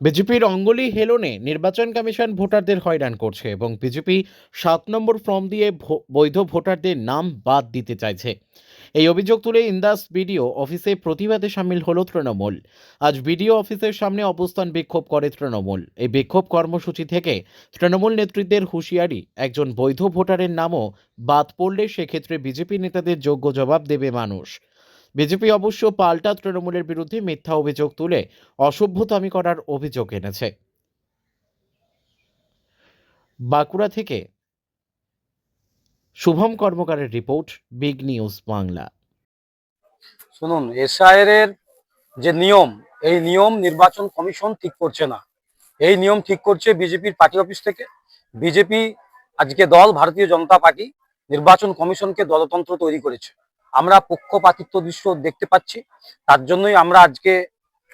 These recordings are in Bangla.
বিজেপির অঙ্গুলি হেলনে নির্বাচন কমিশন ভোটারদের হয়রান করছে এবং বিজেপি 7 নম্বর ফর্ম দিয়ে বৈধ ভোটারদের নাম বাদ দিতে চাইছে। এই অভিযোগ তুলে ইন্দাস বিডিও অফিসে প্রতিবাদে সামিল হলো তৃণমূল। আজ বিডিও অফিসের সামনে অবস্থান বিক্ষোভ করে তৃণমূল। এই বিক্ষোভ কর্মসূচি থেকে তৃণমূল নেতৃত্বের হুঁশিয়ারি, একজন বৈধ ভোটারের নামও বাদ পড়লে সেক্ষেত্রে বিজেপি নেতাদের যোগ্য জবাব দেবে মানুষ। বিজেপি অবশ্য পাল্টা তৃণমূলের বিরুদ্ধে মিথ্যা অভিযোগ তুলে অসভ্যতামি করার অভিযোগ এনেছে। বাঁকুড়া থেকে শুভম কর্মকারের রিপোর্ট, বিগ নিউজ বাংলা। শুনুন, এসআইআর এর যে নিয়ম, এই নিয়ম নির্বাচন কমিশন ঠিক করছে না। এই নিয়ম ঠিক করছে বিজেপির পার্টি অফিস থেকে। বিজেপি আজকে দল ভারতীয় জনতা পার্টি নির্বাচন কমিশনকে দলতন্ত্র তৈরি করেছে। আমরা পক্ষপাতিত্ব দৃশ্য দেখতে পাচ্ছি। তার জন্যই আমরা আজকে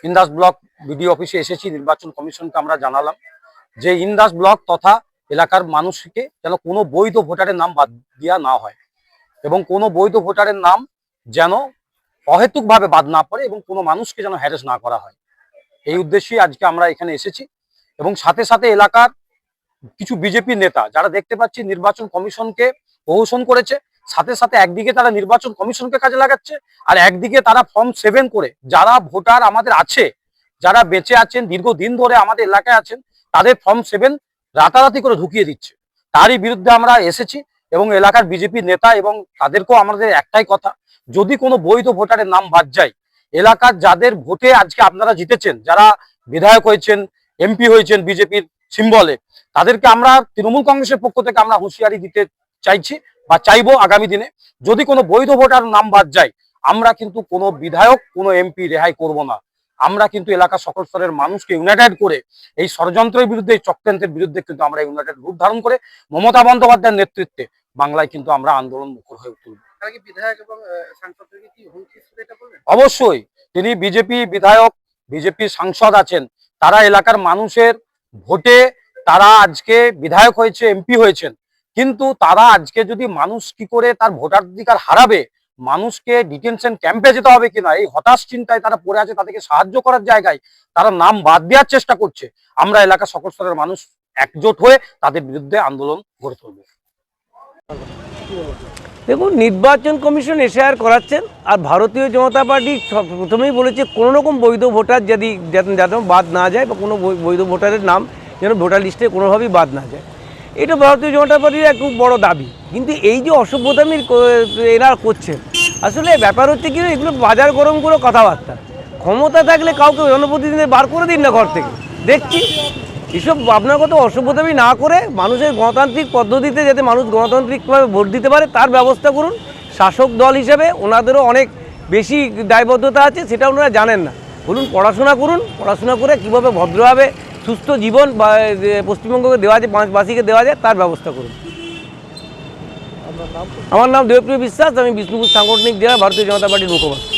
ইন্দাস ব্লক বিডিও অফিসে এসেছি। নির্বাচন কমিশনকে আমরা জানালাম যে ইন্দাস ব্লক তথা এলাকার মানুষকে যেন কোনো বৈধ ভোটারের নাম বাদ দেওয়া না হয় এবং কোনো বৈধ ভোটারের নাম যেন অহেতুকভাবে বাদ না পড়ে এবং কোনো মানুষকে যেন হ্যারেস না করা হয়। এই উদ্দেশ্যেই আজকে আমরা এখানে এসেছি এবং সাথে সাথে এলাকার কিছু বিজেপি নেতা যারা দেখতে পাচ্ছি নির্বাচন কমিশনকে প্রহসন করেছে, সাথে সাথে একদিকে তারা নির্বাচন কমিশনকে কাজে লাগাচ্ছে আর একদিকে তারা ফর্ম 7 করে যারা ভোটার আমাদের আছে, যারা বেঁচে আছেন, দীর্ঘদিন ধরে আমাদের এলাকায় আছেন, তাদের ফর্ম 7 রাতারাতি করে ঢুকিয়ে দিচ্ছে। তারই বিরুদ্ধে আমরা এসেছি এবং এলাকার বিজেপি নেতা এবং তাদেরকেও আমাদের একটাই কথা, যদি কোনো বৈধ ভোটারের নাম বাদ যায়, এলাকার যাদের ভোটে আজকে আপনারা জিতেছেন, যারা বিধায়ক হয়েছেন, এমপি হয়েছেন বিজেপির সিম্বলে, তাদেরকে আমরা তৃণমূল কংগ্রেসের পক্ষ থেকে আমরা হুঁশিয়ারি দিতে চাইছি বা চাইবো আগামী দিনে যদি কোনো বৈধ ভোটার নাম বাদ যায়, আমরা কিন্তু কোনো বিধায়ক, কোনো এমপি রেহাই করব না। আমরা কিন্তু এলাকার সকল স্তরের মানুষকে ইউনাইটেড করে এই ষড়যন্ত্রের বিরুদ্ধে, এই চক্রান্তের বিরুদ্ধে কিন্তু আমরা ইউনাইটেড রূপ ধারণ করে মমতা বন্দ্যোপাধ্যায়ের নেতৃত্বে বাংলায় কিন্তু আমরা আন্দোলন মুখর হয়ে তুলব। অবশ্যই তিনি বিজেপি বিধায়ক, বিজেপি সাংসদ আছেন, তারা এলাকার মানুষের ভোটে তারা আজকে বিধায়ক হয়েছে, এমপি হয়েছেন, কিন্তু তারা আজকে যদি মানুষ কি করে তার ভোটাধিকার হারাবে, মানুষকে ডিটেনশন ক্যাম্পে যেতে হবে কিনা এই হতাশ চিন্তায় তারা পড়ে আছে, তাদেরকে সাহায্য করার জায়গায় তারা নাম বাদ দেওয়ার চেষ্টা করছে। আমরা এলাকার সকল স্তরের মানুষ একজোট হয়ে তাদের বিরুদ্ধে আন্দোলন গড়ে তুলব। দেখুন, নির্বাচন কমিশন এসআইআর করাচ্ছেন আর ভারতীয় জনতা পার্টি প্রথমেই বলেছে কোনো রকম বৈধ ভোটার যাতে বাদ না যায় বা কোনো বৈধ ভোটারের নাম যেন ভোটার লিস্টে কোনোভাবেই বাদ না যায়। এটা ভারতীয় জনতা পার্টির এক খুব বড় দাবি। কিন্তু এই যে অসভ্যতামি এরা করছেন, আসলে ব্যাপার হচ্ছে কি, এগুলো বাজার গরম করে কথাবার্তা। ক্ষমতা থাকলে কাউকে জনপ্রতিনিধি বার করে দিন না ঘর থেকে। দেখছি এসব আপনার কত অসভ্যতামি না করে মানুষের গণতান্ত্রিক পদ্ধতিতে যাতে মানুষ গণতান্ত্রিকভাবে ভোট দিতে পারে তার ব্যবস্থা করুন। শাসক দল হিসেবে ওনাদেরও অনেক বেশি দায়বদ্ধতা আছে, সেটা ওনারা জানেন না। বলুন, পড়াশোনা করুন, পড়াশোনা করে কীভাবে ভদ্রভাবে সুস্থ জীবন বা পশ্চিমবঙ্গকে দেওয়া যায়, বাসীকে দেওয়া যায় তার ব্যবস্থা করুন। আমার নাম দেবপ্রিয় বিশ্বাস, আমি বিষ্ণুপুর সাংগঠনিক জেলা ভারতীয় জনতা পার্টির মুখপাত্র।